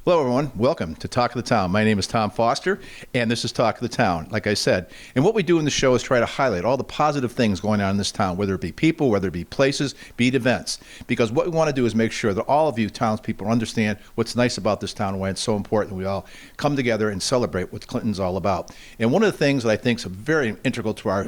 Hello, everyone. Welcome to Talk of the Town. My name is Tom Foster, and this is Talk of the Town, like I said. And what we do in the show is try to highlight all the positive things going on in this town, whether it be people, whether it be places, be it events. Because what we want to do is make sure that all of you townspeople understand what's nice about this town and why it's so important that we all come together and celebrate what Clinton's all about. And one of the things that I think is very integral to our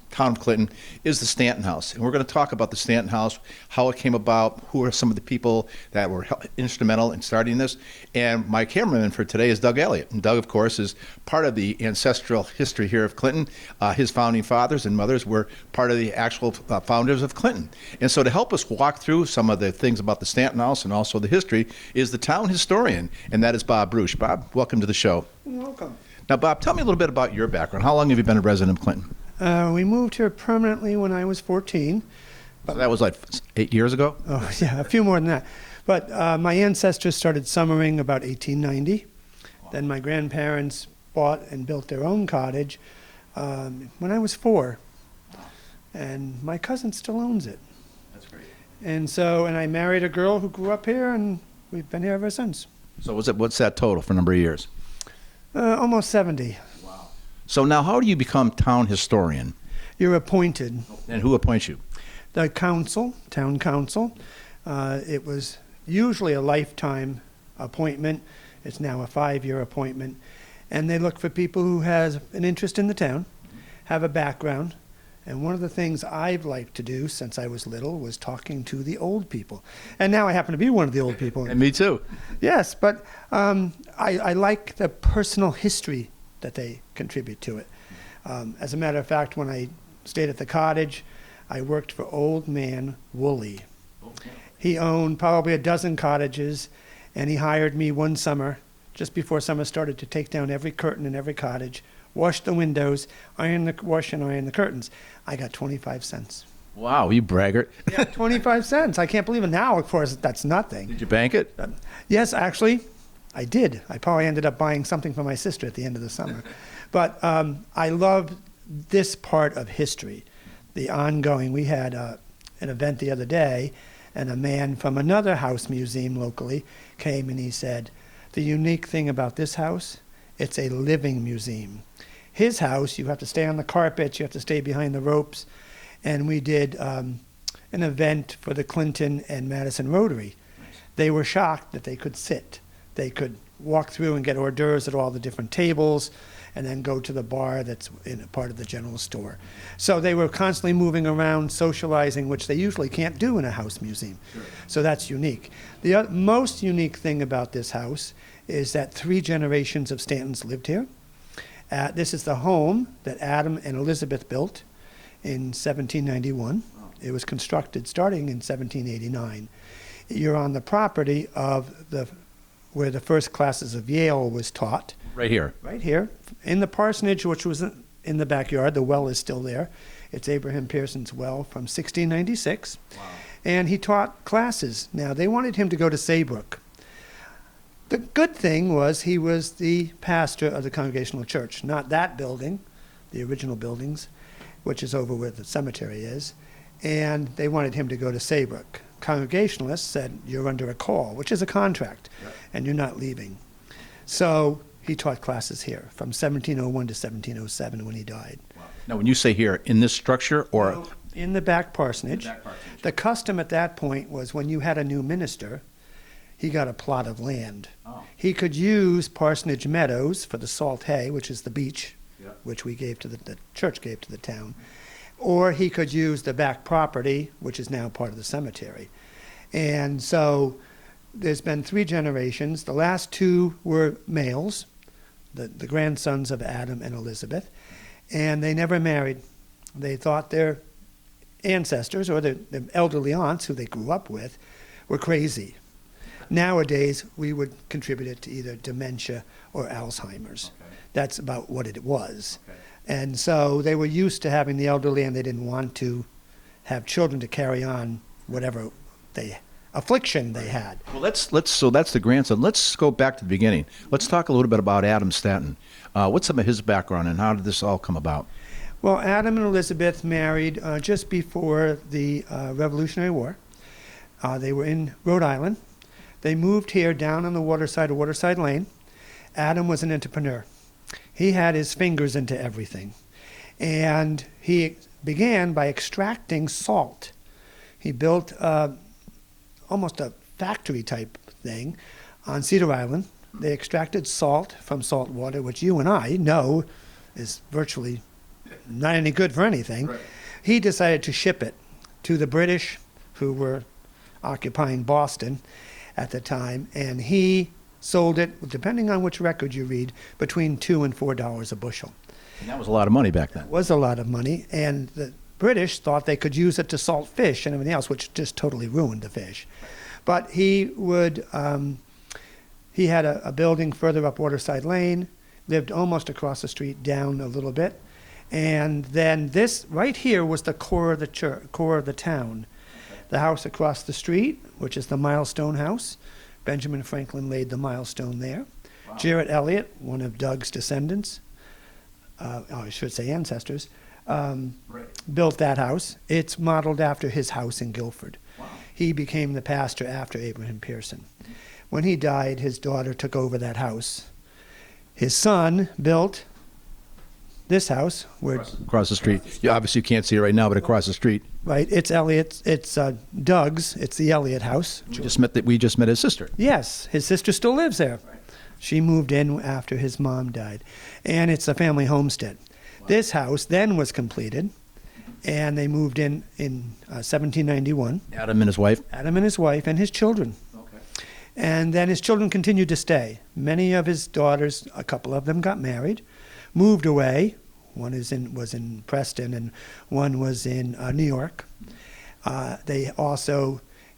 town of Clinton is the Stanton House. And we're going to talk about the Stanton House, how it came about, who are some of the people that were instrumental in starting this. And my cameraman for today is Doug Elliott. And Doug, of course, is part of the ancestral history here of Clinton. His founding fathers and mothers were part of the actual founders of Clinton. And so to help us walk through some of the things about the Stanton House and also the history is the town historian, and that is Bob Bruce. Bob, welcome to the show. Welcome. Now, Bob, tell me a little bit about your background. How long have you been a resident of Clinton? We moved here permanently when I was 14. So that was like 8 years ago? Oh, yeah, a few more than that. But my ancestors started summering about 1890. Wow. Then my grandparents bought and built their own cottage when I was 4. And my cousin still owns it. That's great. And I married a girl who grew up here, and we've been here ever since. So what's that total for number of years? Almost 70. So now how do you become town historian? You're appointed. And who appoints you? The council, town council. It was usually a lifetime appointment. It's now a 5-year appointment. And they look for people who have an interest in the town, have a background. And one of the things I've liked to do since I was little was talking to the old people. And now I happen to be one of the old people. And me too. Yes, but I like the personal history that they contribute to it. As a matter of fact, when I stayed at the cottage, I worked for Old Man Woolley. Okay. He owned probably a dozen cottages, and he hired me one summer, just before summer started, to take down every curtain in every cottage, wash the windows, wash and iron the curtains. I got 25 cents. Wow, you braggart. Yeah, 25 cents. I can't believe it now, of course, that's nothing. Did you bank it? Yes, actually, I did. I probably ended up buying something for my sister at the end of the summer. But I love this part of history, the ongoing. We had an event the other day, and a man from another house museum locally came and he said, the unique thing about this house, it's a living museum. His house, you have to stay on the carpet, you have to stay behind the ropes. And we did an event for the Clinton and Madison Rotary. Nice. They were shocked that they could sit. They could walk through and get hors d'oeuvres at all the different tables and then go to the bar that's in a part of the general store. So they were constantly moving around, socializing, which they usually can't do in a house museum. Sure. So that's unique. The most unique thing about this house is that 3 generations of Stantons lived here. This is the home that Adam and Elizabeth built in 1791. Wow. It was constructed starting in 1789. You're on the property of where the first classes of Yale was taught. Right here. Right here. In the parsonage, which was in the backyard. The well is still there. It's Abraham Pearson's well from 1696. Wow. And he taught classes. Now, they wanted him to go to Saybrook. The good thing was he was the pastor of the Congregational Church, not that building, the original buildings, which is over where the cemetery is. And they wanted him to go to Saybrook. Congregationalists said, you're under a call, which is a contract, yep, and you're not leaving. So he taught classes here from 1701 to 1707 when he died. Wow. Now, when you say here, in this structure or? No, in the back parsonage. In the back parsonage. The custom at that point was when you had a new minister, he got a plot of land. Oh. He could use Parsonage Meadows for the salt hay, which is the beach, yep, which we gave to the church gave to the town. Or he could use the back property, which is now part of the cemetery. And so there's been 3 generations. The last 2 were males, the grandsons of Adam and Elizabeth, and they never married. They thought their ancestors or their elderly aunts, who they grew up with, were crazy. Nowadays, we would contribute it to either dementia or Alzheimer's. Okay. That's about what it was. Okay. And so they were used to having the elderly, and they didn't want to have children to carry on whatever affliction they had. Well, so that's the grandson. Let's go back to the beginning. Let's talk a little bit about Adam Stanton. What's some of his background, and how did this all come about? Well, Adam and Elizabeth married just before the Revolutionary War. They were in Rhode Island. They moved here down on the waterside of Waterside Lane. Adam was an entrepreneur. He had his fingers into everything. And he began by extracting salt. He built almost a factory type thing on Cedar Island. They extracted salt from salt water, which you and I know is virtually not any good for anything. Right. He decided to ship it to the British, who were occupying Boston at the time, and he sold it, depending on which record you read, between $2 and $4 a bushel. And that was a lot of money back then. It was a lot of money, and the British thought they could use it to salt fish and everything else, which just totally ruined the fish. But he would, he had a building further up Waterside Lane, lived almost across the street, down a little bit, and then this right here was the core of the church, core of the town. The house across the street, which is the Milestone House, Benjamin Franklin laid the milestone there. Wow. Jarrett Elliott, one of Doug's descendants, I should say ancestors, built that house. It's modeled after his house in Guilford. Wow. He became the pastor after Abraham Pearson. When he died, his daughter took over that house. His son built this house, where Across the street. You obviously can't see it right now, but across the street. right, it's Elliott's, it's Doug's, it's the Elliott house. We just met his sister. Yes, his sister still lives there. Right. She moved in after his mom died, and it's a family homestead. Wow. This house then was completed, and they moved in 1791. Adam and his wife. Adam and his wife and his children. Okay. And then his children continued to stay. Many of his daughters, a couple of them got married, moved away. One was in Preston, and one was in New York.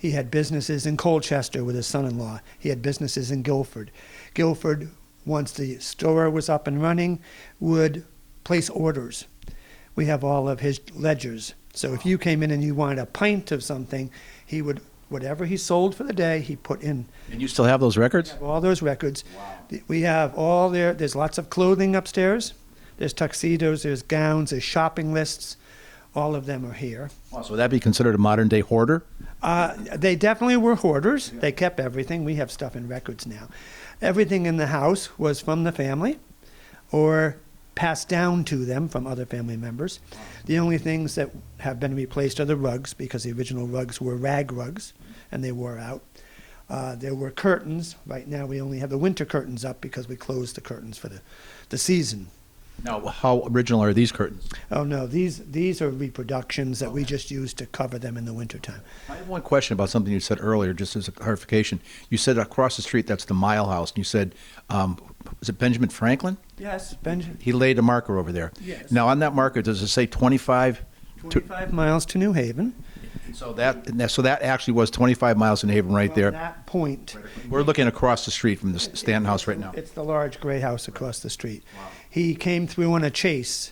He had businesses in Colchester with his son-in-law. He had businesses in Guilford. Guilford, once the store was up and running, would place orders. We have all of his ledgers. So if you came in and you wanted a pint of something, he would, whatever he sold for the day, he put in. And you still have those records? All those records. Wow. We have all there's lots of clothing upstairs. There's tuxedos, there's gowns, there's shopping lists. All of them are here. Wow, so would that be considered a modern day hoarder? They definitely were hoarders. They kept everything. We have stuff in records now. Everything in the house was from the family or passed down to them from other family members. The only things that have been replaced are the rugs, because the original rugs were rag rugs and they wore out. There were curtains. Right now we only have the winter curtains up because we closed the curtains for the season. Now, how original are these curtains? Oh no, these are reproductions that we just use to cover them in the wintertime. I have one question about something you said earlier, just as a clarification. You said across the street, that's the Mile House, and you said, was it Benjamin Franklin? Yes, Benjamin. He laid a marker over there. Yes. Now, on that marker, does it say 25? 25 miles to New Haven. So that actually was 25 miles in Haven right From there. that point. We're looking across the street from the Stanton house right now. It's the large gray house across the street. He came through on a chase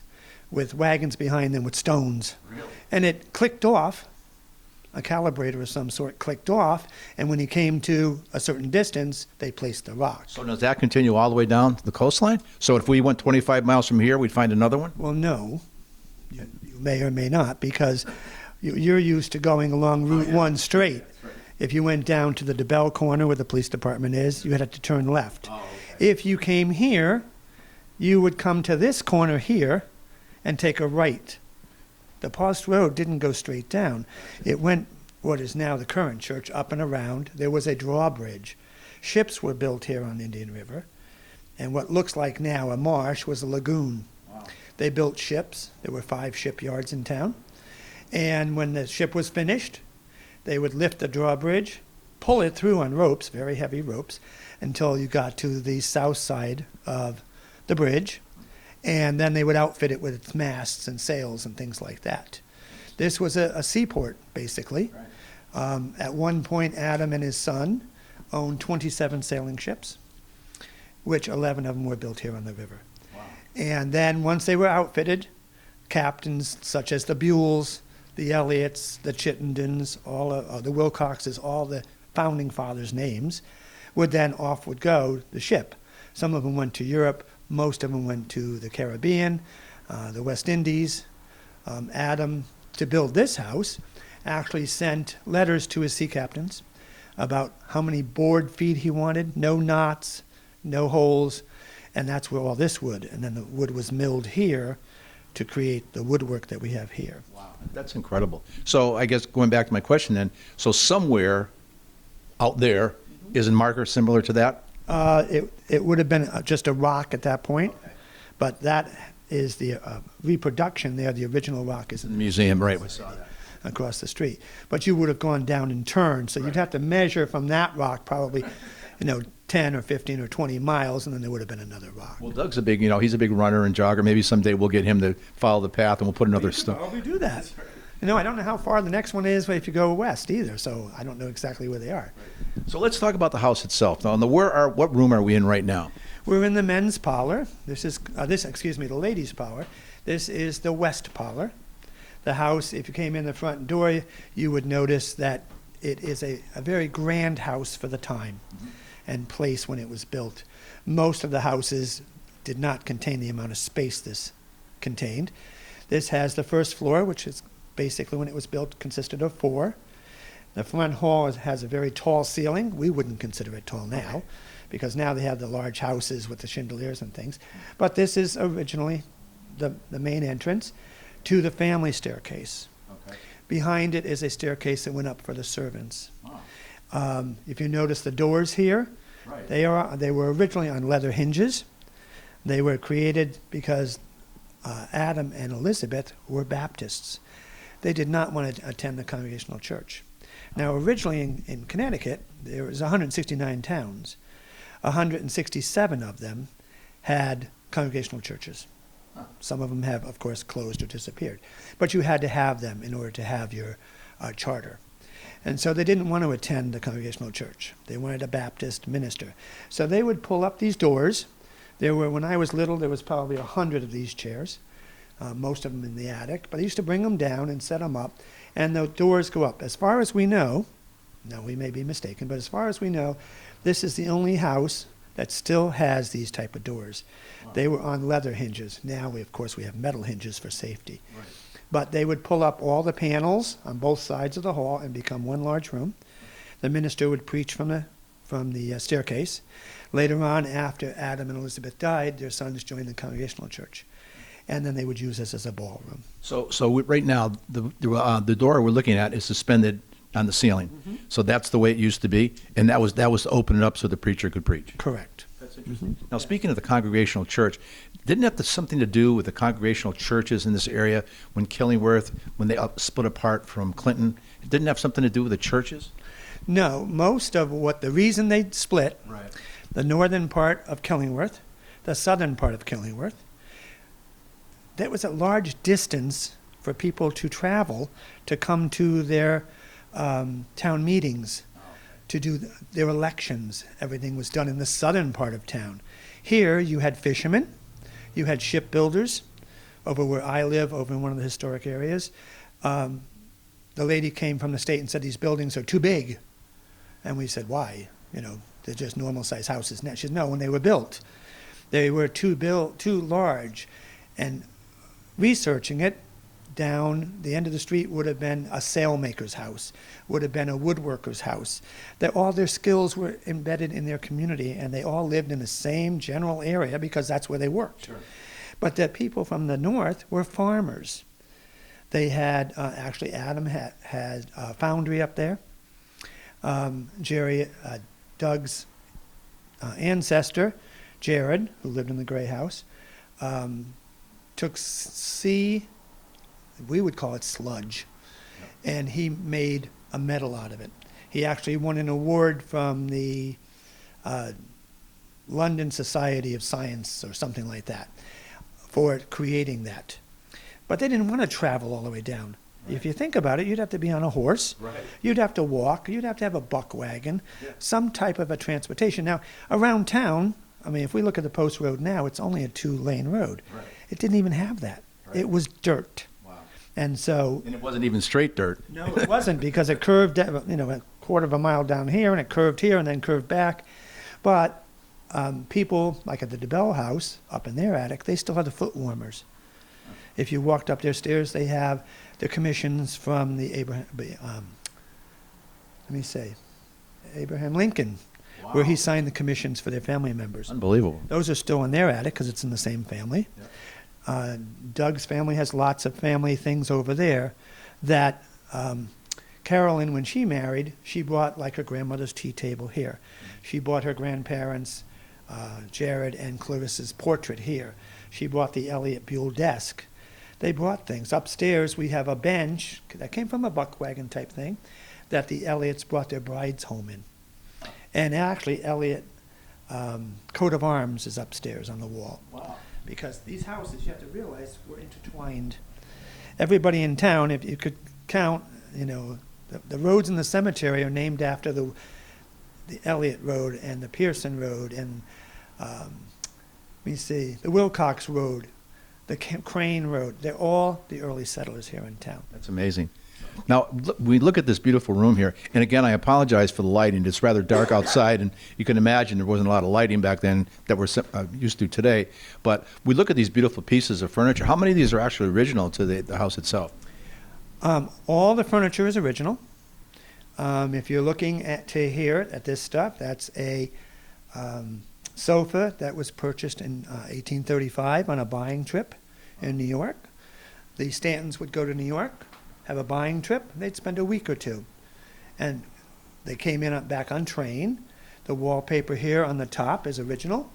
with wagons behind them with stones. Really? And it clicked off. A calibrator of some sort clicked off, and when he came to a certain distance, they placed the rock. So does that continue all the way down the coastline? So if we went 25 miles from here, we'd find another one? Well, no. You may or may not, because you're used to going along Route 1 straight. If you went down to the DeBell corner where the police department is, you had to turn left. If you came here, you would come to this corner here and take a right. The Post Road didn't go straight down. It went what is now the current church up and around. There was a drawbridge. Ships were built here on Indian River, and what looks like now a marsh was a lagoon. Wow. They built ships. There were 5 shipyards in town. And when the ship was finished, they would lift the drawbridge, pull it through on ropes, very heavy ropes, until you got to the south side of the bridge. And then they would outfit it with its masts and sails and things like that. This was a seaport, basically. Right. At one point, Adam and his son owned 27 sailing ships, which 11 of them were built here on the river. Wow. And then once they were outfitted, captains such as the Buells, the Elliots, the Chittendens, all of the Wilcoxes, all the founding fathers' names, would go the ship. Some of them went to Europe. Most of them went to the Caribbean, the West Indies. Adam, to build this house, actually sent letters to his sea captains about how many board feet he wanted, no knots, no holes, and that's where all this wood, and then the wood was milled here to create the woodwork that we have here. Wow, that's incredible. So I guess going back to my question then, so somewhere out there is a marker similar to that? It would have been just a rock at that point, Okay. but that is the reproduction there. The original rock is in The the museum, right, we saw that. across the street. But you would have gone down and turned, so you'd have to measure from that rock probably, 10 or 15 or 20 miles, and then there would have been another rock. Well, Doug's a big, he's a big runner and jogger. Maybe someday we'll get him to follow the path and we'll put another stone. Probably do that. I don't know how far the next one is if you go west either, so I don't know exactly where they are. So let's talk about the house itself. Now, what room are we in right now? We're in the men's parlor. This is the ladies' parlor. This is the west parlor. The house, if you came in the front door, you would notice that it is a very grand house for the time and place when it was built. Most of the houses did not contain the amount of space this contained. This has the first floor, which is basically when it was built consisted of 4. The front hall has a very tall ceiling. We wouldn't consider it tall now, because now they have the large houses with the chandeliers and things. But this is originally the main entrance to the family staircase. Okay. Behind it is a staircase that went up for the servants. Wow. If you notice the doors here, Right. they were originally on leather hinges. They were created because Adam and Elizabeth were Baptists. They did not want to attend the Congregational Church. Now, originally in Connecticut, there was 169 towns. 167 of them had congregational churches. Some of them have, of course, closed or disappeared. But you had to have them in order to have your charter. And so they didn't want to attend the Congregational Church. They wanted a Baptist minister. So they would pull up these doors. When I was little, there was probably 100 of these chairs, most of them in the attic. But I used to bring them down and set them up, and the doors go up. As far as we know, now we may be mistaken, but as far as we know, this is the only house that still has these type of doors. Wow. They were on leather hinges. Now, of course, we have metal hinges for safety. Right. But they would pull up all the panels on both sides of the hall and become one large room. The minister would preach from the staircase. Later on, after Adam and Elizabeth died, their sons joined the Congregational Church. And then they would use this as a ballroom. So right now, the door we're looking at is suspended on the ceiling. Mm-hmm. So that's the way it used to be, and that was to open it up so the preacher could preach. Correct. That's interesting. Now, speaking of the Congregational Church, didn't that have something to do with the Congregational churches in this area when Killingworth, when they split apart from Clinton? It didn't have something to do with the churches? No, most of the reason they split, Right. the northern part of Killingworth, the southern part of Killingworth, there was a large distance for people to travel to come to their town meetings, to do their elections. Everything was done in the southern part of town. Here you had fishermen, you had shipbuilders, over where I live, over in one of the historic areas. The lady came from the state and said, these buildings are too big. And we said, why? They're just normal sized houses. Now she said, no, when they were built, they were too large. And researching it, down the end of the street would have been a sailmaker's house, would have been a woodworker's house. That all their skills were embedded in their community, and they all lived in the same general area because that's where they worked. Sure. But the people from the north were farmers. They had, actually Adam had a foundry up there. Doug's ancestor, Jared, who lived in the gray house, took we would call it sludge, and he made a metal out of it. He actually won an award from the London Society of Science or something like that for creating that. But they didn't want to travel all the way down. Right. If you think about it, you'd have to be on a horse. Right. You'd have to walk. You'd have to have a buck wagon, Yeah. some type of a transportation. Now, around town, if we look at the post road now, it's only a 2-lane road. Right. It didn't even have that. Right. It was dirt. Wow. And so... And it wasn't even straight dirt. No, it wasn't, because it curved, a quarter of a mile down here, and it curved here, and then curved back. But people, like at the DeBell house, up in their attic, they still have the foot warmers. If you walked up their stairs, they have the commissions from the Abraham Lincoln, where he signed the commissions for their family members. Unbelievable. Those are still in their attic because it's in the same family. Doug's family has lots of family things over there that Carolyn, when she married, she brought like her grandmother's tea table here. She brought her grandparents, Jared and Clarissa's portrait here. She brought the Elliott Buell desk. They brought things. Upstairs, we have a bench that came from a buck wagon type thing that the Elliots brought their brides home in. And actually, Elliott coat of arms is upstairs on the wall. Wow. Because these houses, you have to realize, were intertwined. Everybody in town, if you could count, you know, the roads in the cemetery are named after the Elliott Road and the Pearson Road and, let me see, the Wilcox Road, the Crane Road. They're all the early settlers here in town. That's amazing. Now, we look at this beautiful room here, and again, I apologize for the lighting. It's rather dark outside, and you can imagine there wasn't a lot of lighting back then that we're used to today. But we look at these beautiful pieces of furniture. How many of these are actually original to the house itself? All the furniture is original. If you're looking at this stuff, that's a sofa that was purchased in 1835 on a buying trip in New York. The Stantons would go to New York, have a buying trip, they'd spend a week or two. And they came in back on train. The wallpaper here on the top is original,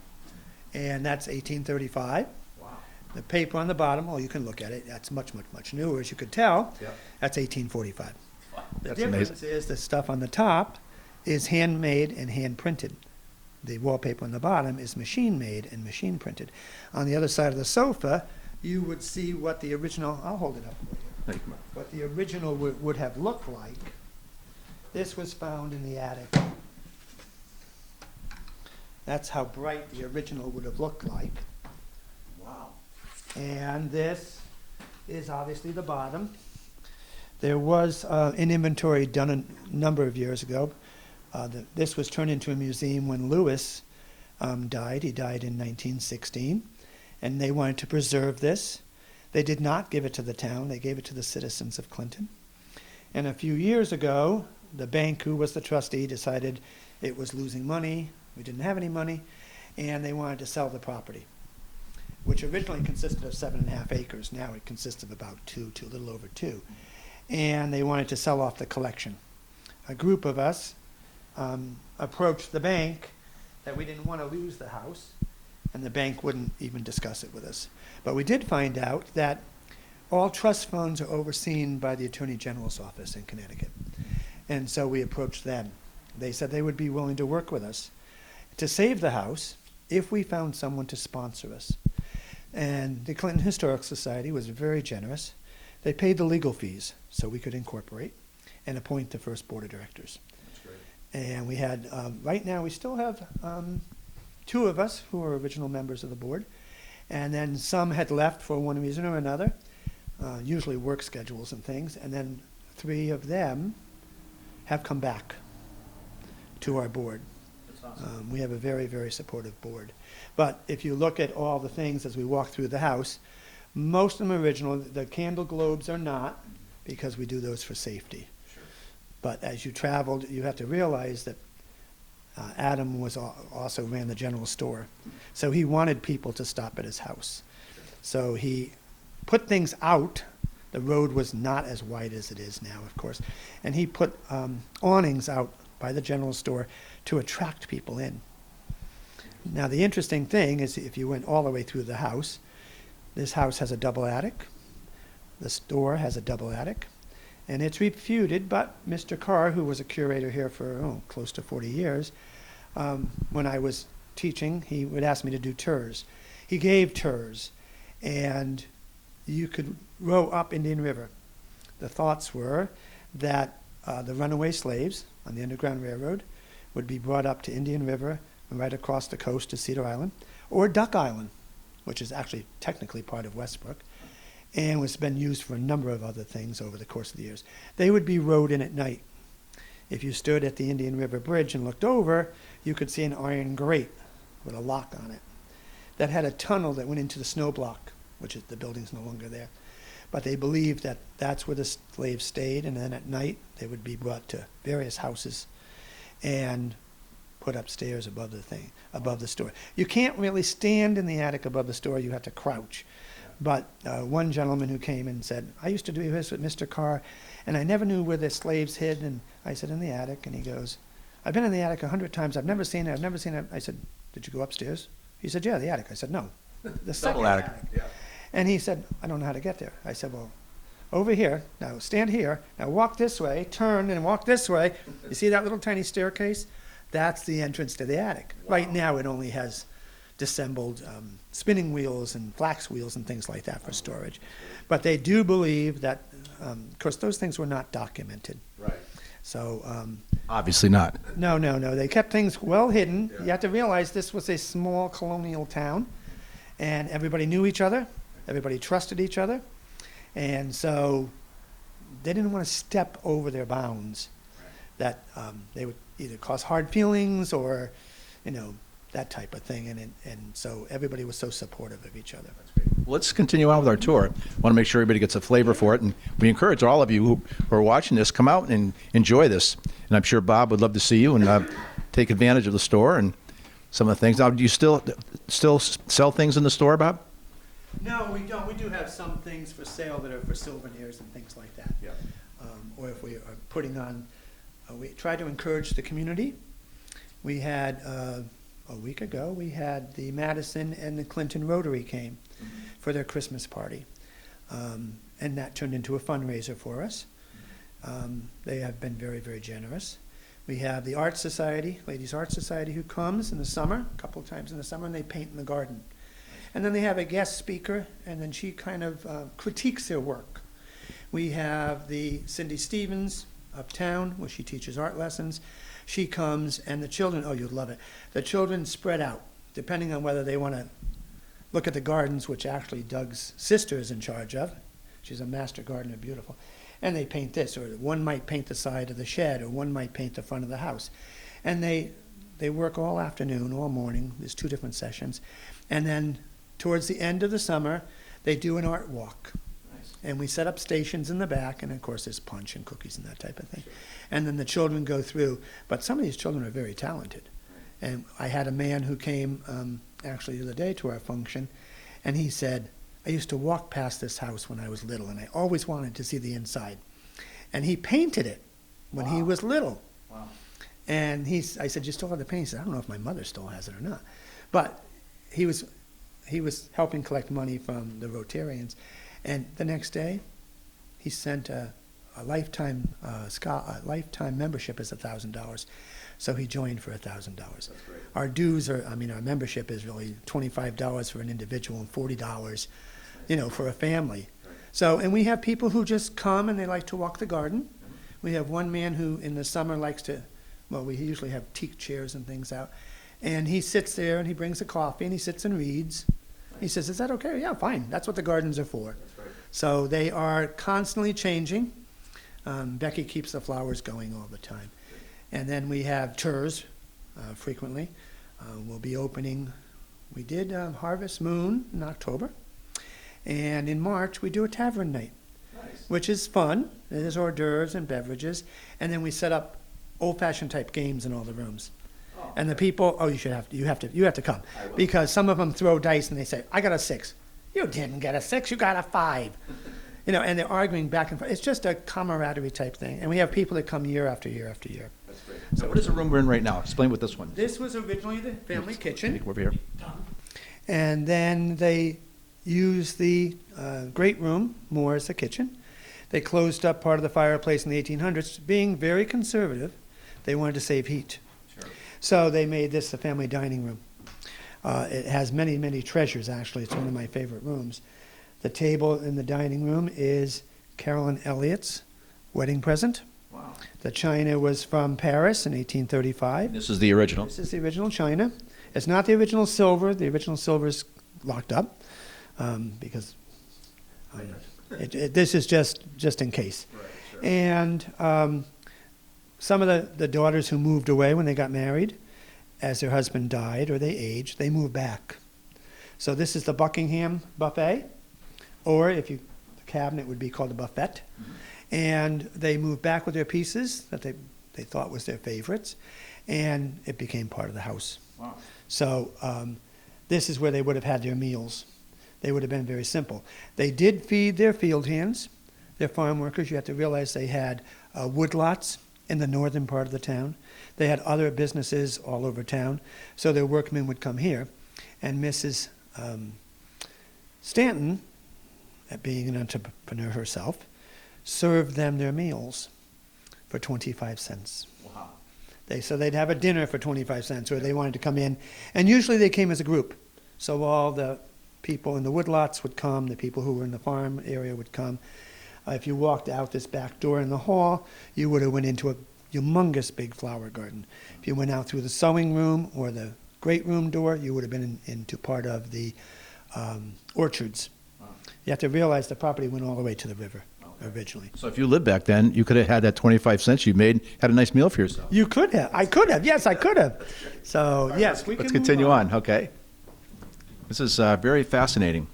and that's 1835. Wow. The paper on the bottom, well, you can look at it, that's much, much, much newer, as you could tell. Yep. That's 1845. Wow. The That's difference amazing. is the stuff on the top is handmade and hand printed. The wallpaper on the bottom is machine made and machine printed. On the other side of the sofa, you would see what the original, I'll hold it up for you, Thank you, Mark. what the original would have looked like. This was found in the attic. That's how bright the original would have looked like. Wow. And this is obviously the bottom. There was an inventory done a number of years ago. This was turned into a museum when Lewis died. He died in 1916, and they wanted to preserve this. They did not give it to the town. They gave it to the citizens of Clinton. And a few years ago, the bank, who was the trustee, decided it was losing money. We didn't have any money, and they wanted to sell the property, which originally consisted of 7.5 acres. Now it consists of about a little over 2. And they wanted to sell off the collection. A group of us approached the bank that we didn't want to lose the house, and the bank wouldn't even discuss it with us. But we did find out that all trust funds are overseen by the Attorney General's office in Connecticut. And so we approached them. They said they would be willing to work with us to save the house if we found someone to sponsor us. And the Clinton Historical Society was very generous. They paid the legal fees so we could incorporate and appoint the first board of directors. That's great. And we had, right now, we still have 2 of us who are original members of the board. And then some had left for one reason or another, usually work schedules and things. And then 3 of them have come back to our board. That's awesome. We have a very, very supportive board. But if you look at all the things as we walk through the house, most of them are original. The candle globes are not, because we do those for safety. Sure. But as you traveled, you have to realize that Adam was also ran the general store. So he wanted people to stop at his house. So he put things out. The road was not as wide as it is now, of course. And he put awnings out by the general store to attract people in. Now, the interesting thing is if you went all the way through the house, this house has a double attic. The store has a double attic. And it's refuted, but Mr. Carr, who was a curator here for close to 40 years, when I was teaching, he would ask me to do tours. He gave tours, and you could row up Indian River. The thoughts were that the runaway slaves on the Underground Railroad would be brought up to Indian River and right across the coast to Cedar Island, or Duck Island, which is actually technically part of Westbrook, and was been used for a number of other things over the course of the years. They would be rowed in at night. If you stood at the Indian River Bridge and looked over, you could see an iron grate with a lock on it that had a tunnel that went into the snow block, which is the building's no longer there. But they believed that that's where the slaves stayed, and then at night they would be brought to various houses. and put upstairs above the store. You can't really stand in the attic above the store. You have to crouch. But one gentleman who came and said, I used to do this with Mr. Carr, and I never knew where the slaves hid. And I said, in the attic. And he goes, I've been in the attic 100 times. I've never seen it. I said, did you go upstairs? He said, yeah, the attic. I said, no, the second attic. Yeah. And he said, I don't know how to get there. I said, well, over here. Now stand here. Now walk this way. Turn and walk this way. You see that little tiny staircase? That's the entrance to the attic. Wow. Right now it only has disassembled spinning wheels and flax wheels and things like that for storage. But they do believe that, of course, those things were not documented. Right. So, Obviously not. no. They kept things well hidden. Yeah. You have to realize this was a small colonial town, and everybody knew each other. Everybody trusted each other. And so they didn't want to step over their bounds that they would either cause hard feelings or, that type of thing. And so everybody was so supportive of each other. Well, let's continue on with our tour. I want to make sure everybody gets a flavor for it, and we encourage all of you who are watching this, come out and enjoy this. And I'm sure Bob would love to see you and take advantage of the store and some of the things. Now, do you still sell things in the store, Bob? No, we don't. We do have some things for sale that are for souvenirs and things like that. Yeah. Or if we are putting on, we try to encourage the community. We had, a week ago, we had the Madison and the Clinton Rotary came for their Christmas party. And that turned into a fundraiser for us. They have been very, very generous. We have the Art Society, Ladies Art Society, who comes in the summer, a couple of times in the summer, and they paint in the garden. And then they have a guest speaker, and then she kind of critiques their work. We have the Cindy Stevens uptown, where she teaches art lessons. She comes, and the children, oh, you'd love it. The children spread out, depending on whether they want to look at the gardens, which actually Doug's sister is in charge of. She's a master gardener, beautiful. And they paint this, or one might paint the side of the shed, or one might paint the front of the house. And they work all afternoon, all morning. There's 2 different sessions. And then towards the end of the summer, they do an art walk. Nice. And we set up stations in the back, and of course there's punch and cookies and that type of thing. And then the children go through. But some of these children are very talented. And I had a man who came actually the other day to our function, and he said, I used to walk past this house when I was little, and I always wanted to see the inside. And he painted it when he was little. Wow. And I said, you still have the painting? He said, I don't know if my mother still has it or not. But he was helping collect money from the Rotarians. And the next day, he sent a lifetime membership is $1,000. So he joined for $1,000. That's great. Our dues our membership is really $25 for an individual and $40, for a family. Right. So, and we have people who just come and they like to walk the garden. We have one man who in the summer likes to, we usually have teak chairs and things out. And he sits there and he brings a coffee and he sits and reads. He says, is that okay? Yeah, fine. That's what the gardens are for. That's right. So they are constantly changing. Becky keeps the flowers going all the time. And then we have tours frequently. We'll be opening, we did Harvest Moon in October. And in March, we do a tavern night, Nice. which is fun. There's hors d'oeuvres and beverages. And then we set up old-fashioned type games in all the rooms. Oh, And the people, you have to come. I will. Because some of them throw dice and they say, I got a 6. You didn't get a 6, you got a 5. And they're arguing back and forth. It's just a camaraderie type thing. And we have people that come year after year after year. That's great. So what is the room we're in right now? Explain what this one is. This was originally the family kitchen. Over here. And then they used the great room more as a kitchen. They closed up part of the fireplace in the 1800s. Being very conservative, they wanted to save heat. Sure. So they made this a family dining room. It has many, many treasures, actually. It's one of my favorite rooms. The table in the dining room is Carolyn Elliott's wedding present. Wow. The china was from Paris in 1835. This is the original. This is the original china. It's not the original silver. The original silver is locked up because this is just in case. Right, sure. And some of the daughters who moved away when they got married, as their husband died or they aged, they moved back. So this is the Buckingham buffet, or the cabinet would be called a buffet. Mm-hmm. And they moved back with their pieces that they thought was their favorites. and it became part of the house. Wow. So this is where they would have had their meals. They would have been very simple. They did feed their field hands, their farm workers. You have to realize they had woodlots in the northern part of the town. They had other businesses all over town, so their workmen would come here. And Mrs. Stanton, being an entrepreneur herself, served them their meals for 25 cents. Wow. So they'd have a dinner for 25 cents, or they wanted to come in. And usually they came as a group. So all the people in the woodlots would come, the people who were in the farm area would come. If you walked out this back door in the hall, you would have went into a humongous big flower garden. If you went out through the sewing room or the great room door, you would have been into part of the orchards. Wow. You have to realize the property went all the way to the river originally. So if you lived back then, you could have had that 25 cents you made, had a nice meal for yourself. You could have. I could have. Yes, I could have. So, yes, we can Let's move continue on, okay? This is very fascinating.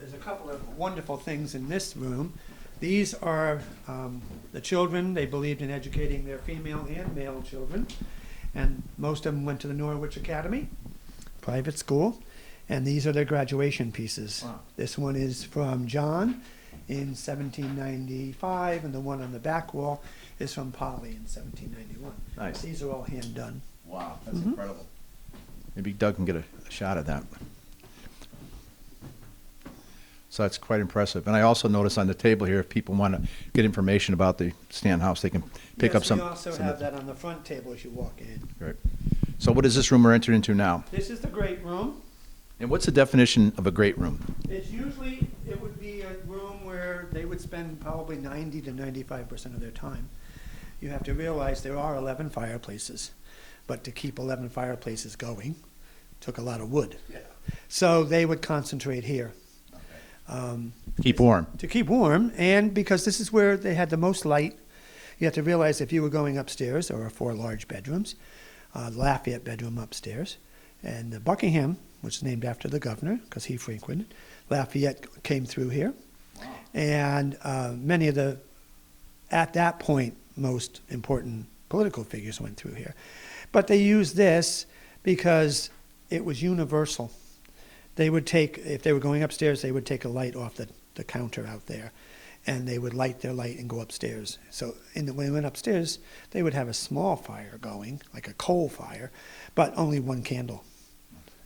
There's a couple of wonderful things in this room. These are the children. They believed in educating their female and male children. And most of them went to the Norwich Academy, private school. And these are their graduation pieces. Wow. This one is from John in 1795, and the one on the back wall is from Polly in 1791. Nice. These are all hand done. Wow, that's incredible. Maybe Doug can get a shot at that. So that's quite impressive. And I also notice on the table here, if people want to get information about the Stanton House, they can pick up some. We also have that on the front table as you walk in. Right. So what is this room we're entering into now? This is the great room. And what's the definition of a great room? It's usually, it would be a room where they would spend probably 90 to 95% of their time. You have to realize there are 11 fireplaces, but to keep 11 fireplaces going took a lot of wood. Yeah. So they would concentrate here. Keep warm. To keep warm, and because this is where they had the most light. You have to realize if you were going upstairs, there were 4 large bedrooms, Lafayette bedroom upstairs, and the Buckingham, which is named after the governor, because he frequented. Lafayette came through here. Wow. And many of the, at that point, most important political figures went through here. But they used this because it was universal. They would take, if they were going upstairs, they would take a light off the counter out there, and they would light their light and go upstairs. So when they went upstairs, they would have a small fire going, like a coal fire, but only one candle.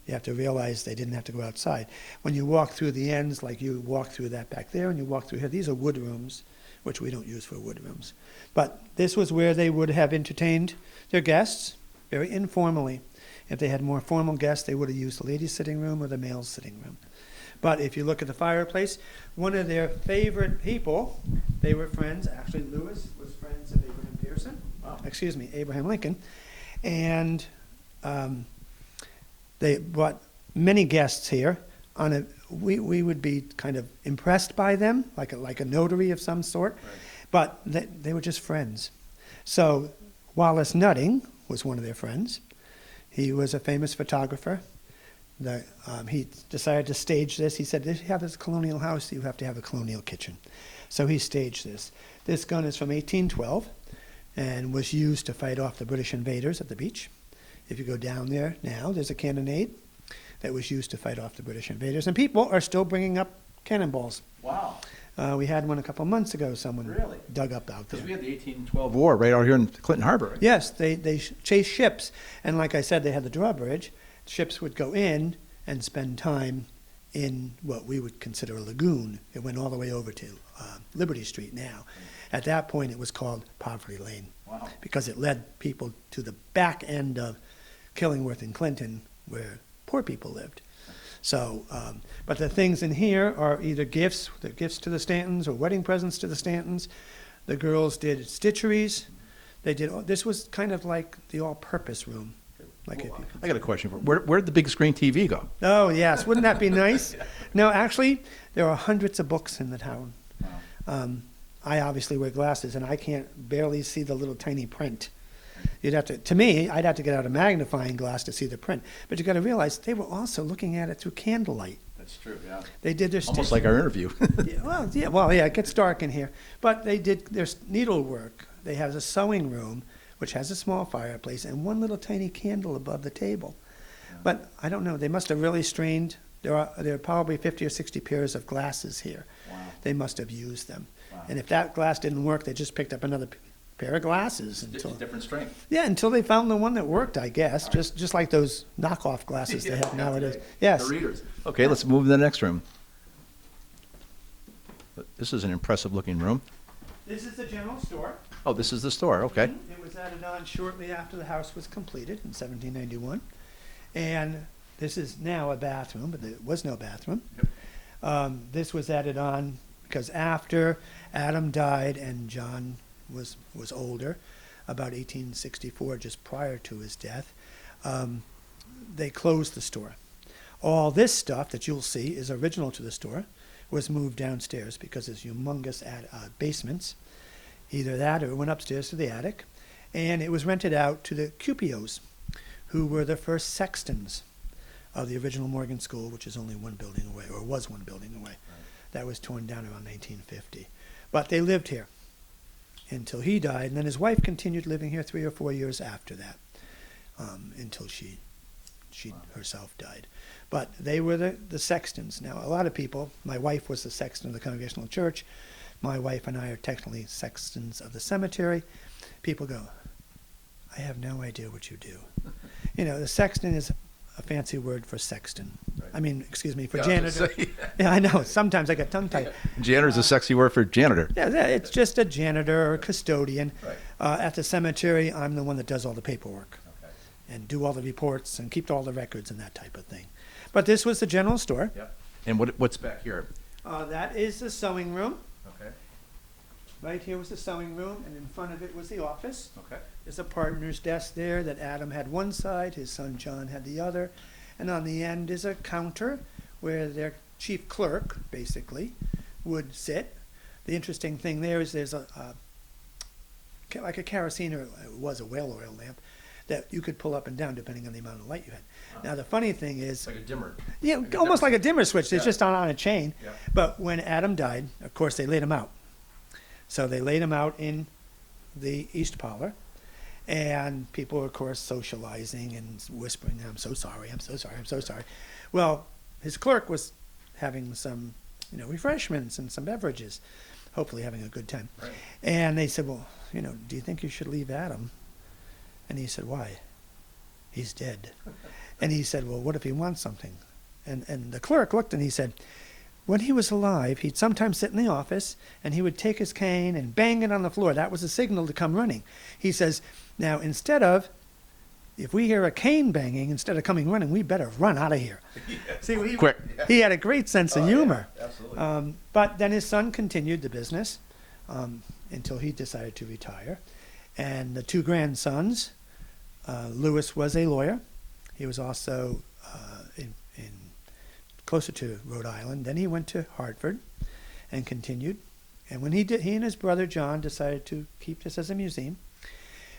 You have to realize they didn't have to go outside. When you walk through the ends, like you walk through that back there, and you walk through here, these are wood rooms, which we don't use for wood rooms. But this was where they would have entertained their guests, very informally. If they had more formal guests, they would have used the ladies' sitting room or the male's sitting room. But if you look at the fireplace, one of their favorite people, they were friends, actually Lewis was friends of Abraham Pearson, Abraham Lincoln, and they brought many guests here. We would be kind of impressed by them, like a notary of some sort, right. But they were just friends. So Wallace Nutting was one of their friends. He was a famous photographer. He decided to stage this. He said, if you have this colonial house, you have to have a colonial kitchen. So he staged this. This gun is from 1812 and was used to fight off the British invaders at the beach. If you go down there now, there's a cannonade that was used to fight off the British invaders. And people are still bringing up cannonballs. Wow. We had one a couple months ago. Someone Really? dug up out there. Because we had the 1812 war right out here in Clinton Harbor. Right? Yes, they chased ships. And like I said, they had the drawbridge. Ships would go in and spend time in what we would consider a lagoon. It went all the way over to Liberty Street now. At that point, it was called Poverty Lane. Wow. Because it led people to the back end of Killingworth and Clinton, where poor people lived. So, but the things in here are either gifts to the Stantons or wedding presents to the Stantons. The girls did stitcheries. This was kind of like the all-purpose room. I got a question for you. Where did the big screen TV go? Oh, yes. Wouldn't that be nice? No, actually, there are hundreds of books in the town. Wow. I obviously wear glasses, and I can't barely see the little tiny print. To me, I'd have to get out a magnifying glass to see the print. But you got to realize they were also looking at it through candlelight. That's true, yeah. They did their Almost like our interview. yeah, it gets dark in here. But they did their needlework. They have a sewing room. which has a small fireplace and one little tiny candle above the table. But I don't know, they must have really strained. There are probably 50 or 60 pairs of glasses here. Wow. They must have used them. Wow. And if that glass didn't work, they just picked up another pair of glasses until Different strength. yeah, until they found the one that worked, I guess. Just like those knockoff glasses they have nowadays. Right. Yes. The readers. Okay, let's move to the next room. This is an impressive looking room. This is the general store. Oh, this is the store, okay. It was added on shortly after the house was completed in 1791. And this is now a bathroom, but there was no bathroom. Yep. This was added on because after Adam died and John was older, about 1864, just prior to his death, they closed the store. All this stuff that you'll see is original to the store, was moved downstairs because there's humongous basements. Either that or it went upstairs to the attic. And it was rented out to the Cupios, who were the first sextons of the original Morgan School, which is only one building away, or was one building away. Right. That was torn down around 1950. But they lived here until he died, and then his wife continued living here 3 or 4 years after that, until she herself died. But they were the sextons. Now, a lot of people, my wife was the sexton of the Congregational Church. My wife and I are technically sextons of the cemetery. People go, I have no idea what you do. You know, the sexton is a fancy word for sexton. Right. I mean, excuse me, for janitor. Yeah, I know. Sometimes I get tongue-tied. Janitor is a sexy word for janitor. Yeah, it's just a janitor or custodian. Right. At the cemetery, I'm the one that does all the paperwork. Okay. And do all the reports and keep all the records and that type of thing. But this was the general store. Yep. And what's back here? That is the sewing room. Okay. Right here was the sewing room, and in front of it was the office. Okay. There's a partner's desk there that Adam had one side, his son John had the other. And on the end is a counter where their chief clerk, basically, would sit. The interesting thing there is there's like a kerosene, or it was a whale oil lamp, that you could pull up and down depending on the amount of light you had. Now, the funny thing is... Like a dimmer. Yeah, almost like a dimmer switch. It's Yeah. just on a chain. Yeah. But when Adam died, of course, they laid him out. So they laid him out in the east parlor. And people were, of course, socializing and whispering, I'm so sorry, I'm so sorry, I'm so sorry. Well, his clerk was having some, refreshments and some beverages, hopefully having a good time. Right. And they said, well, do you think you should leave Adam? And he said, why? He's dead. And he said, well, what if he wants something? And the clerk looked and he said, when he was alive, he'd sometimes sit in the office and he would take his cane and bang it on the floor. That was a signal to come running. He says, now, if we hear a cane banging, instead of coming running, we better run out of here. Yeah. See, Quick. He had a great sense of humor. Yeah, absolutely. But then his son continued the business until he decided to retire. And the two grandsons, Lewis was a lawyer. He was also closer to Rhode Island. Then he went to Hartford and continued. And when he and his brother John decided to keep this as a museum.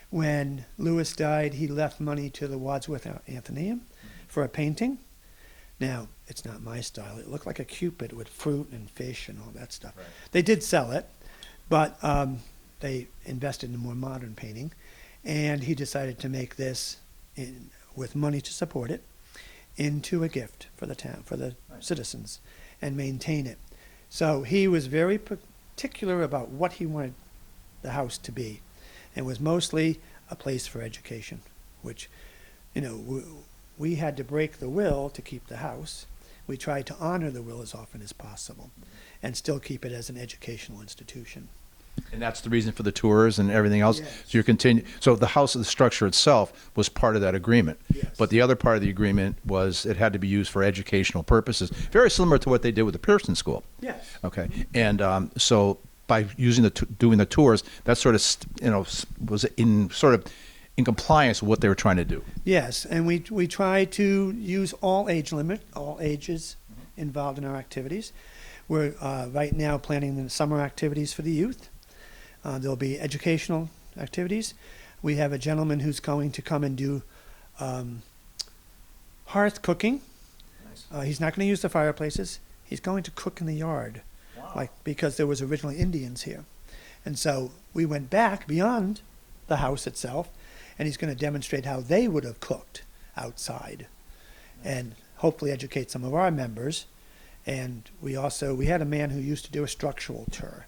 When Lewis died, he left money to the Wadsworth Athenaeum for a painting. Now, it's not my style. It looked like a Cupid with fruit and fish and all that stuff. Right. They did sell it, but they invested in more modern painting. And he decided to make this, with money to support it, into a gift for the town, for the citizens, and maintain it. So he was very particular about what he wanted the house to be. It was mostly a place for education, which, we had to break the will to keep the house. We tried to honor the will as often as possible and still keep it as an educational institution. And that's the reason for the tours and everything else. Yes. So the house, the structure itself was part of that agreement. Yes. But the other part of the agreement was it had to be used for educational purposes, very similar to what they did with the Pearson School. Yes. Okay. And so by using doing the tours, that sort of was in compliance with what they were trying to do. Yes, and we try to use all ages involved in our activities. We're right now planning the summer activities for the youth. There'll be educational activities. We have a gentleman who's going to come and do hearth cooking. Nice. He's not going to use the fireplaces. He's going to cook in the yard, because there was originally Indians here. And so we went back beyond the house itself, and he's going to demonstrate how they would have cooked outside, and hopefully educate some of our members. And we had a man who used to do a structural tour,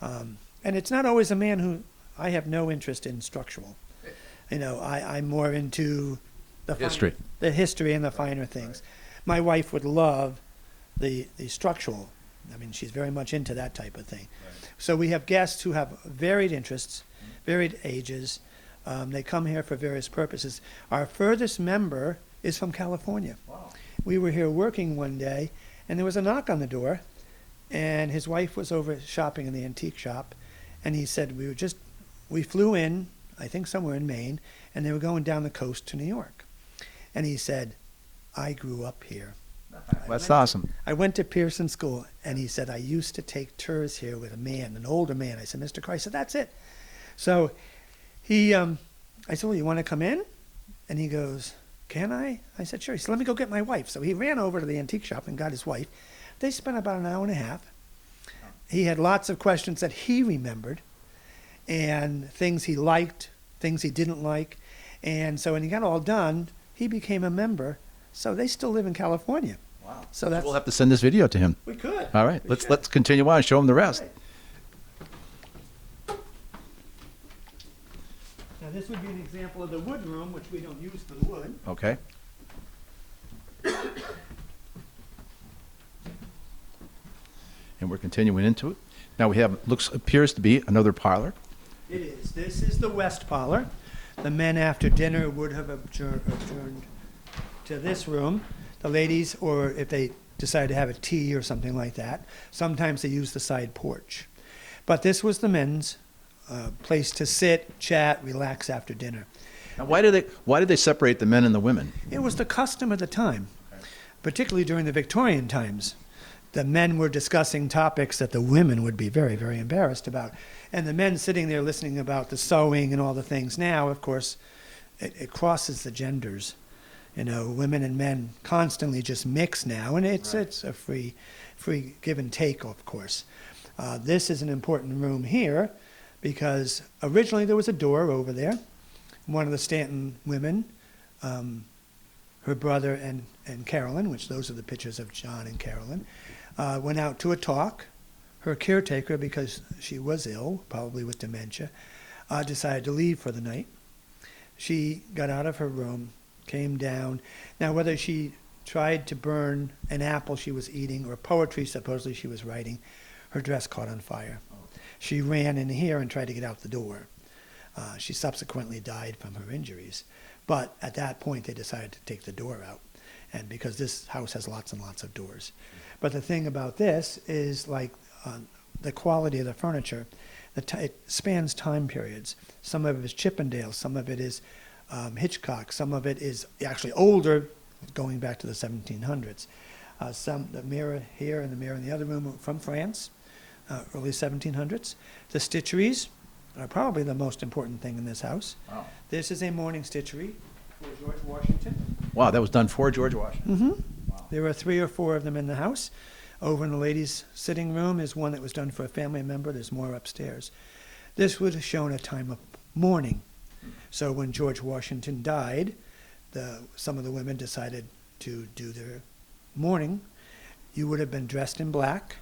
and it's not always a man who I have no interest in structural. You know, I'm more into the history and the finer things. My wife would love the structural. I mean, she's very much into that type of thing. Right. So we have guests who have varied interests, varied ages. They come here for various purposes. Our furthest member is from California. Wow. We were here working one day, and there was a knock on the door, and his wife was over shopping in the antique shop, and he said, we flew in, I think somewhere in Maine, and they were going down the coast to New York. And he said, I grew up here. That's awesome. I went to Pearson School, and he said, I used to take tours here with a man, an older man. I said, Mr. Christ, said, that's it. So I said, well, you want to come in? And he goes, can I? I said, sure. He said, let me go get my wife. So he ran over to the antique shop and got his wife. They spent about an hour and a half. He had lots of questions that he remembered, and things he liked, things he didn't like. And so when he got all done, he became a member. So they still live in California. Wow. So we'll have to send this video to him. We could. All right. Let's continue on and show him the rest. Right. Now this would be an example of the wood room, which we don't use for the wood. Okay. And we're continuing into it. Now we have appears to be another parlor. It is. This is the west parlor. The men after dinner would have adjourned to this room. The ladies, or if they decide to have a tea or something like that, sometimes they use the side porch. But this was the men's place to sit, chat, relax after dinner. Now why did they separate the men and the women? It was the custom of the time, particularly during the Victorian times. The men were discussing topics that the women would be very, very embarrassed about. And the men sitting there listening about the sewing and all the things. Now, of course, it crosses the genders. You know, women and men constantly just mix now, and it's a free give and take, of course. This is an important room here because originally there was a door over there. One of the Stanton women, her brother and Carolyn, which those are the pictures of John and Carolyn, went out to a talk. Her caretaker, because she was ill, probably with dementia, decided to leave for the night. She got out of her room, came down. Now, whether she tried to burn an apple she was eating or poetry supposedly she was writing, her dress caught on fire. She ran in here and tried to get out the door. She subsequently died from her injuries. But at that point, they decided to take the door out, and because this house has lots and lots of doors. But the thing about this is, like, the quality of the furniture, it spans time periods. Some of it is Chippendale, some of it is Hitchcock, some of it is actually older, going back to the 1700s. The mirror here and the mirror in the other room are from France, early 1700s. The stitcheries are probably the most important thing in this house. Wow. This is a morning stitchery for George Washington. Wow, that was done for George Washington. Mm-hmm. Wow. There are 3 or 4 of them in the house. Over in the ladies' sitting room is one that was done for a family member. There's more upstairs. This would have shown a time of mourning. So when George Washington died, some of the women decided to do their mourning. You would have been dressed in black.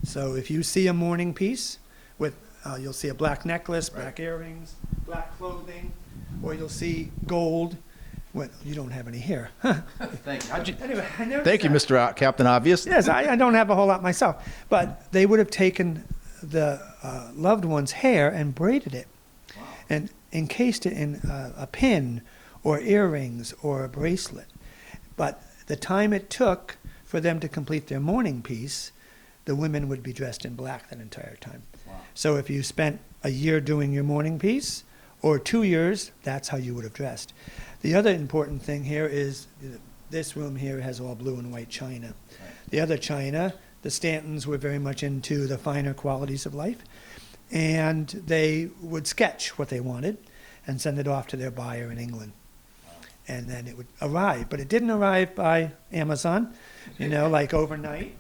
So if you see a mourning piece, with you'll see a black necklace, black earrings, black clothing, or you'll see gold. Well, you don't have any hair. Thank you. Anyway, Thank you, Mr. Captain Obvious. Yes, I don't have a whole lot myself. But they would have taken the loved one's hair and braided it. Wow. And encased it in a pin or earrings or a bracelet. But the time it took for them to complete their mourning piece, the women would be dressed in black that entire time. Wow. So if you spent a year doing your mourning piece, or 2 years, that's how you would have dressed. The other important thing here is this room here has all blue and white china. Right. The other china, the Stantons were very much into the finer qualities of life, and they would sketch what they wanted and send it off to their buyer in England. Wow. And then it would arrive, but it didn't arrive by Amazon, like overnight.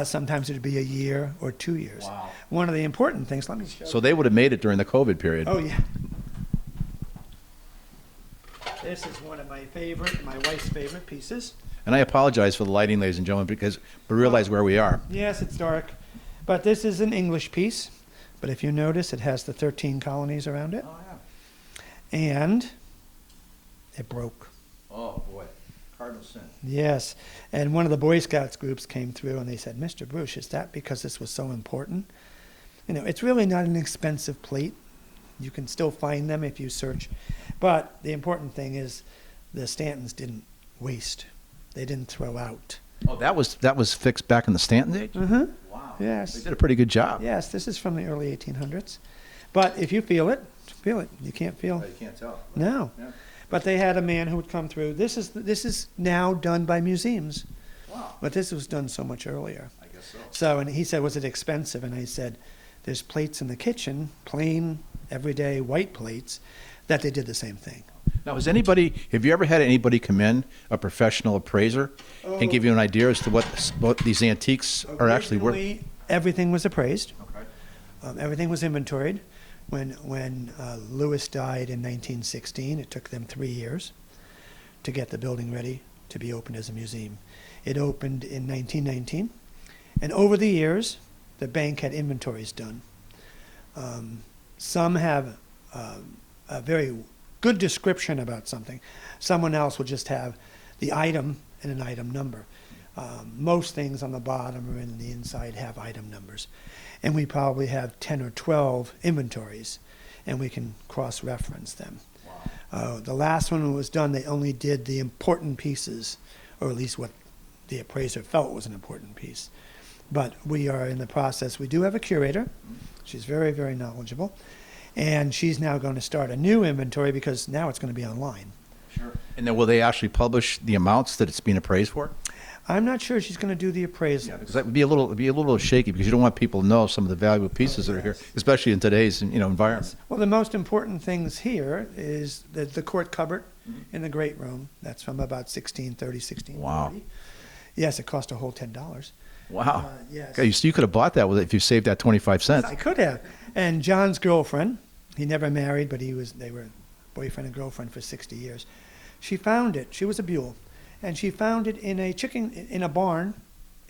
Sometimes it would be a year or 2 years. Wow. One of the important things, let me show you. So they would have made it during the COVID period. Oh, yeah. This is one of my wife's favorite pieces. And I apologize for the lighting, ladies and gentlemen, because we realize where we are. Yes, it's dark. But this is an English piece. But if you notice, it has the 13 colonies around it. Oh, yeah. And it broke. Oh, boy. Cardinal sin. Yes. And one of the Boy Scouts groups came through and they said, Mr. Bruce, is that because this was so important? You know, it's really not an expensive plate. You can still find them if you search. But the important thing is the Stantons didn't waste. They didn't throw out. Oh, that was fixed back in the Stanton age? Mm-hmm. Wow. Yes. They did a pretty good job. Yes, this is from the early 1800s. But if you feel it. You can't feel. You can't tell. No. Yeah. But they had a man who would come through. This is now done by museums. Wow. But this was done so much earlier. I guess so. So, and he said, was it expensive? And I said, there's plates in the kitchen, plain, everyday white plates, that they did the same thing. Now, have you ever had anybody come in, a professional appraiser, and give you an idea as to what these antiques are actually worth? Originally, everything was appraised. Okay. Everything was inventoried. When Lewis died in 1916, it took them 3 years to get the building ready to be opened as a museum. It opened in 1919, and over the years, the bank had inventories done. Some have a very good description about something. Someone else will just have the item and an item number. Most things on the bottom or in the inside have item numbers. And we probably have 10 or 12 inventories, and we can cross-reference them. Wow. The last one was done, they only did the important pieces, or at least what the appraiser felt was an important piece. But we are in the process. We do have a curator. She's very, very knowledgeable. And she's now going to start a new inventory because now it's going to be online. Sure. And then will they actually publish the amounts that it's being appraised for? I'm not sure she's going to do the appraisal. Yeah, because that would be a little shaky because you don't want people to know some of the valuable pieces that are here, especially in today's environment. Well, the most important things here is the court cupboard in the great room. That's from about 1630, 1640. Wow. Yes, it cost a whole $10. Wow. Yes. Okay, so you could have bought that with it if you saved that 25 cents. I could have. And John's girlfriend, he never married, but they were boyfriend and girlfriend for 60 years. She found it. She was a Buell. And she found it in a barn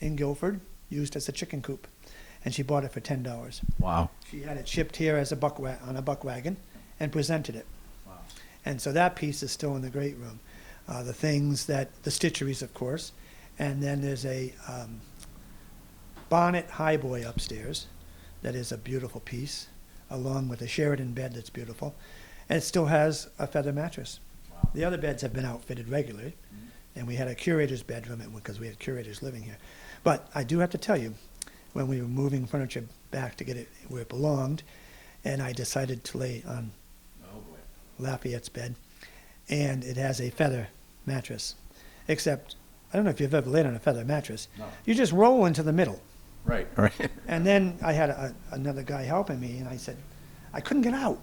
in Guilford, used as a chicken coop. And she bought it for $10. Wow. She had it shipped here as on a buck wagon and presented it. Wow. And so that piece is still in the great room. The stitcheries, of course. And then there's a bonnet highboy upstairs that is a beautiful piece, along with a Sheridan bed that's beautiful. And it still has a feather mattress. Wow. The other beds have been outfitted regularly. And we had a curator's bedroom because we had curators living here. But I do have to tell you, when we were moving furniture back to get it where it belonged, and I decided to lay on Lafayette's bed, and it has a feather mattress. Except, I don't know if you've ever laid on a feather mattress. No. You just roll into the middle. Right. Right. And then I had another guy helping me, and I said, I couldn't get out.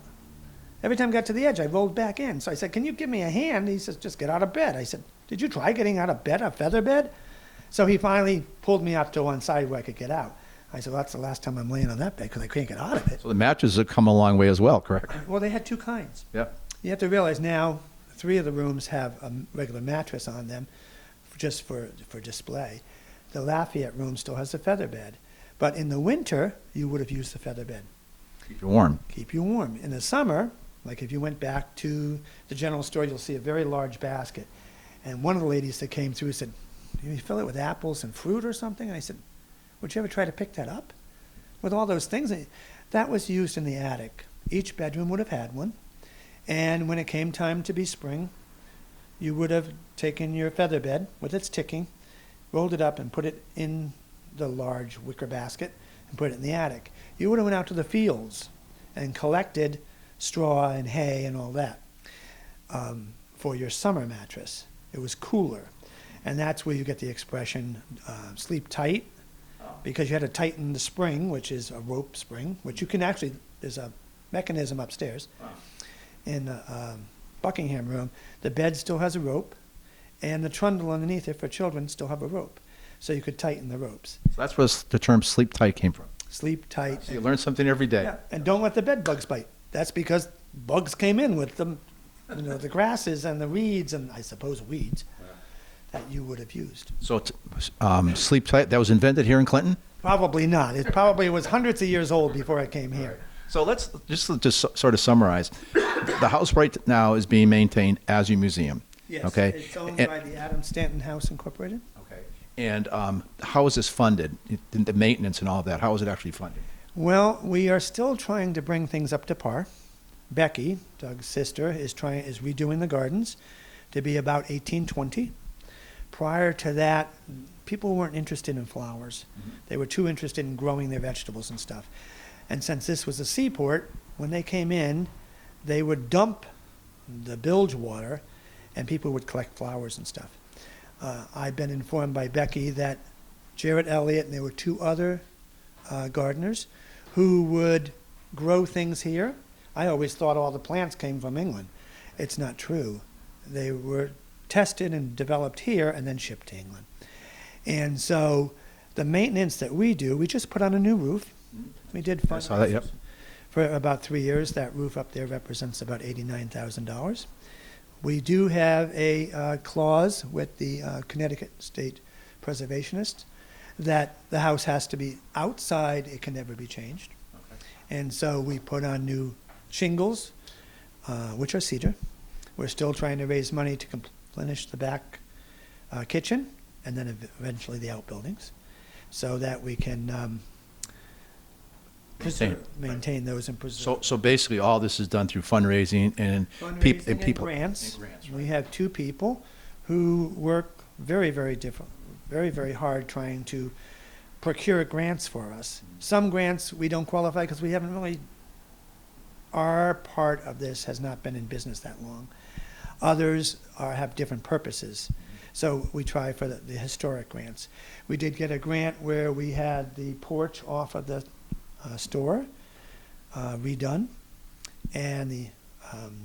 Every time I got to the edge, I rolled back in. So I said, can you give me a hand? He says, just get out of bed. I said, did you try getting out of bed, a feather bed? So he finally pulled me up to one side where I could get out. I said, well, that's the last time I'm laying on that bed because I can't get out of it. So the mattresses have come a long way as well, correct? Well, they had two kinds. Yeah. You have to realize now 3 of the rooms have a regular mattress on them just for display. The Lafayette room still has a feather bed. But in the winter, you would have used the feather bed. Keep you warm. Keep you warm. In the summer, like if you went back to the general store, you'll see a very large basket. And one of the ladies that came through said, do you fill it with apples and fruit or something? And I said, would you ever try to pick that up? With all those things, that was used in the attic. Each bedroom would have had one. And when it came time to be spring, you would have taken your feather bed with its ticking, rolled it up and put it in the large wicker basket and put it in the attic. You would have went out to the fields and collected straw and hay and all that for your summer mattress. It was cooler. And that's where you get the expression sleep tight, because you had to tighten the spring, which is a rope spring, which you can actually, there's a mechanism upstairs. Wow. In the Buckingham room, the bed still has a rope, and the trundle underneath it for children still have a rope. So you could tighten the ropes. So that's where the term sleep tight came from. Sleep tight. So you learn something every day. Yeah, and don't let the bed bugs bite. That's because bugs came in with them The grasses and the reeds and I suppose weeds that you would have used. So Sleep Tight, that was invented here in Clinton? Probably not. It probably was hundreds of years old before it came here. So let's just sort of summarize. The house right now is being maintained as a museum. Yes, Okay. it's owned by the Stanton House Incorporated. Okay. And how is this funded? The maintenance and all of that. How is it actually funded? Well, we are still trying to bring things up to par. Becky, Doug's sister, is redoing the gardens to be about 1820. Prior to that, people weren't interested in flowers. They were too interested in growing their vegetables and stuff. And since this was a seaport, when they came in, they would dump the bilge water and people would collect flowers and stuff. I've been informed by Becky that Jarrett Elliott and there were two other gardeners who would grow things here. I always thought all the plants came from England. It's not true. They were tested and developed here and then shipped to England. And so the maintenance that we do, we just put on a new roof. We did I saw that, yep. for about 3 years. That roof up there represents about $89,000. We do have a clause with the Connecticut State Preservationists that the house has to be outside, it can never be changed. Okay. And so we put on new shingles, which are cedar. We're still trying to raise money to finish the back kitchen and then eventually the outbuildings so that we can maintain those and preserve. So basically, all this is done through fundraising and Fundraising grants. Right. We have two people who work very, very very hard trying to procure grants for us. Some grants we don't qualify because we haven't really, our part of this has not been in business that long. Others have different purposes. So we try for the historic grants. We did get a grant where we had the porch off of the store redone and the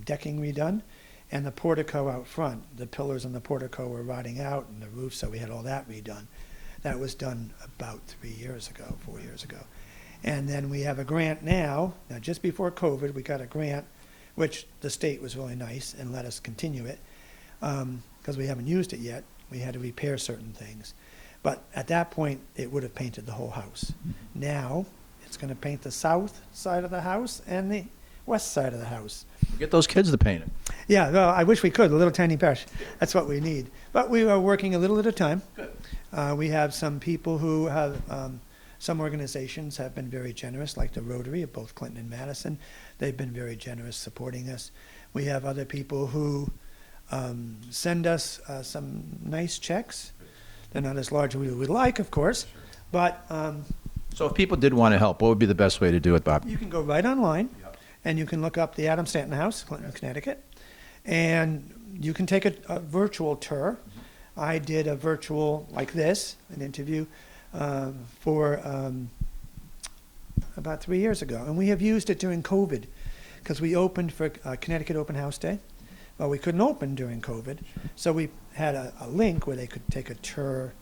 decking redone and the portico out front. The pillars on the portico were rotting out and the roof, so we had all that redone. That was done about 4 years ago. And then we have a grant now just before COVID, we got a grant, which the state was really nice and let us continue it because we haven't used it yet. We had to repair certain things. But at that point, it would have painted the whole house. Now, it's going to paint the south side of the house and the west side of the house. Get those kids to paint it. Yeah, well, I wish we could, a little tiny patch. That's what we need. But we are working a little at a time. Good. We have some people who have, some organizations have been very generous, like the Rotary of both Clinton and Madison. They've been very generous supporting us. We have other people who send us some nice checks. They're not as large as we would like, of course, but So if people did want to help, what would be the best way to do it, Bob? you can go right online, and you can look up the Adam Stanton House, Clinton, Connecticut, and you can take a virtual tour. I did a virtual like this, an interview, for about 3 years ago, and we have used it during COVID because we opened for Connecticut Open House Day. Well, we couldn't open during COVID, so we had a link where they could take a tour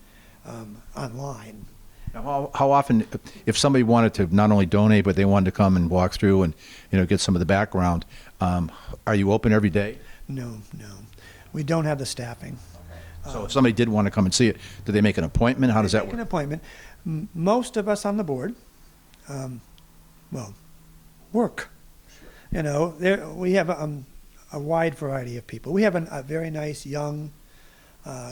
online. Now, how often, if somebody wanted to not only donate, but they wanted to come and walk through and get some of the background, are you open every day? No. We don't have the staffing. So if somebody did want to come and see it, do they make an appointment? How does that Make an work? appointment. Most of us on the board, work. We have a wide variety of people. We have a very nice young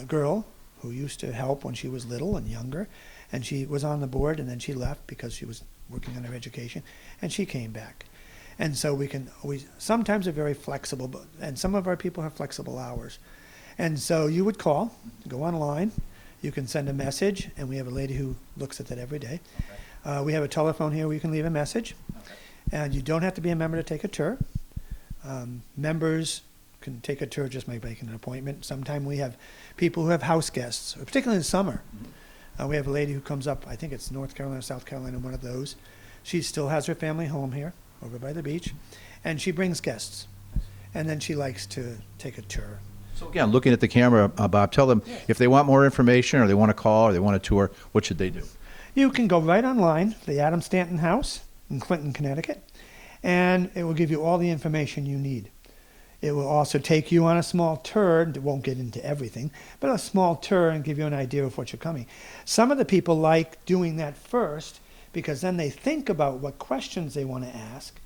girl who used to help when she was little and younger, and she was on the board, and then she left because she was working on her education, and she came back. And so we sometimes are very flexible, and some of our people have flexible hours. And so you would call, go online, you can send a message, and we have a lady who looks at that every day. Okay. We have a telephone here where you can leave a message. Okay. And you don't have to be a member to take a tour. Members can take a tour just by making an appointment. Sometimes we have people who have house guests, particularly in the summer. Mm-hmm. We have a lady who comes up, I think it's North Carolina, South Carolina, one of those. She still has her family home here, over by the beach, and she brings guests. And then she likes to take a tour. So again, looking at the camera, Bob, tell them if they want more information or they want to call or they want a tour, what should they do? You can go right online, the Adam Stanton House in Clinton, Connecticut, and it will give you all the information you need. It will also take you on a small tour. It won't get into everything, but a small tour and give you an idea of what you're coming. Some of the people like doing that first because then they think about what questions they want to ask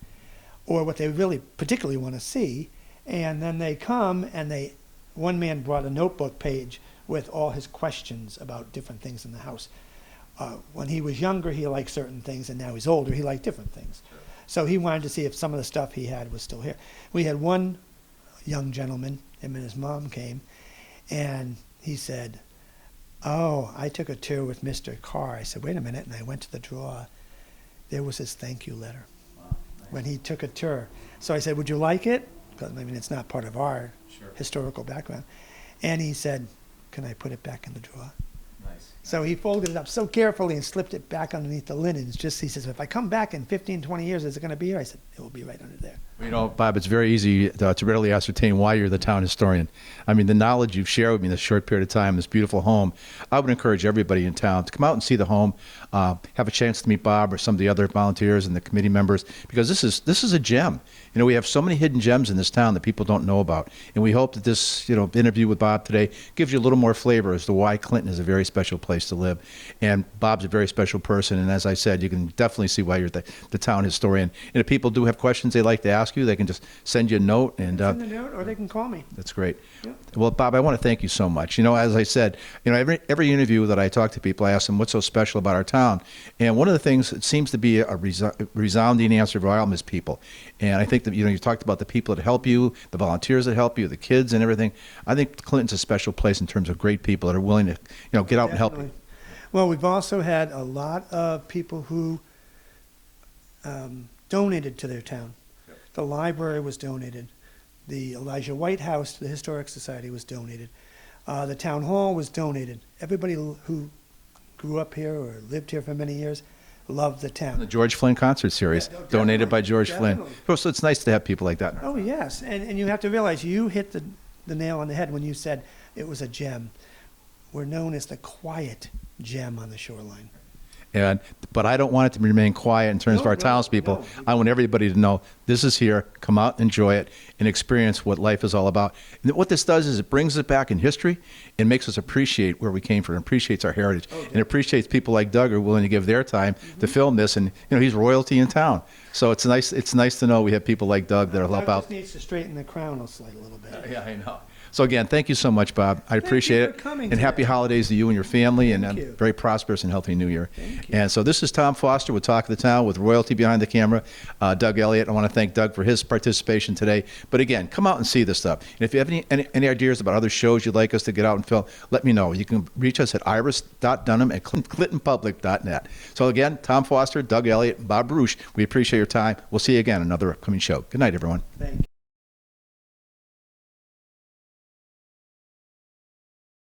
or what they really particularly want to see, and then they come and one man brought a notebook page with all his questions about different things in the house. When he was younger, he liked certain things, and now he's older, he liked different things. So he wanted to see if some of the stuff he had was still here. We had one young gentleman, him and his mom came, and he said, "Oh, I took a tour with Mr. Carr." I said, "Wait a minute," and I went to the drawer. There was his thank you letter when he took a tour. So I said, "Would you like it?" Because, I mean, it's not part of our historical background. And he said, "Can I put it back in the drawer?" Nice. So he folded it up so carefully and slipped it back underneath the linens. He says, "If I come back in 15, 20 years, is it going to be here?" I said, "It will be right under there." You know, Bob, it's very easy to readily ascertain why you're the town historian. I mean, the knowledge you've shared with me in this short period of time, this beautiful home, I would encourage everybody in town to come out and see the home, have a chance to meet Bob or some of the other volunteers and the committee members, because this is a gem. You know, we have so many hidden gems in this town that people don't know about, and we hope that this, interview with Bob today gives you a little more flavor as to why Clinton is a very special place to live. And Bob's a very special person, and as I said, you can definitely see why you're the town historian. And if people do have questions they'd like to ask you, they can just send you a note. And send a note, or they can call me. That's great. Yep. Well, Bob, I want to thank you so much. As I said, every interview that I talk to people, I ask them what's so special about our town. And one of the things that seems to be a resounding answer for all of them is people. And I think that, you talked about the people that help you, the volunteers that help you, the kids and everything. I think Clinton's a special place in terms of great people that are willing to, get out and help you. Well, we've also had a lot of people who donated to their town. Yep. The library was donated. The Elijah White House to the Historic Society was donated. The town hall was donated. Everybody who grew up here or lived here for many years loved the town. The George Flynn concert series, donated by George Flynn. So it's nice to have people like that. Oh, yes. And you have to realize you hit the nail on the head when you said it was a gem. We're known as the quiet gem on the shoreline. But I don't want it to remain quiet in terms of our townspeople. No. I want everybody to know this is here. Come out, enjoy it, and experience what life is all about. And what this does is it brings it back in history and makes us appreciate where we came from, and appreciates our heritage, and appreciates people like Doug who are willing to give their time to film this. And he's royalty in town, so it's nice. It's nice to know we have people like Doug that'll help out. Doug just needs to straighten the crown a little bit. Yeah, I know. So again, thank you so much, Bob. I appreciate it. Coming and happy holidays to you and your family, and Thank a you. very prosperous and healthy new year. Thank you. And so this is Tom Foster with Talk of the Town with royalty behind the camera, Doug Elliott. I want to thank Doug for his participation today. But again, come out and see this stuff. And if you have any ideas about other shows you'd like us to get out and film, let me know. You can reach us at iris.dunham@clintonpublic.net. So again, Tom Foster, Doug Elliott, Bob Baruch, we appreciate your time. We'll see you again on another upcoming show. Good night, everyone. Thank you.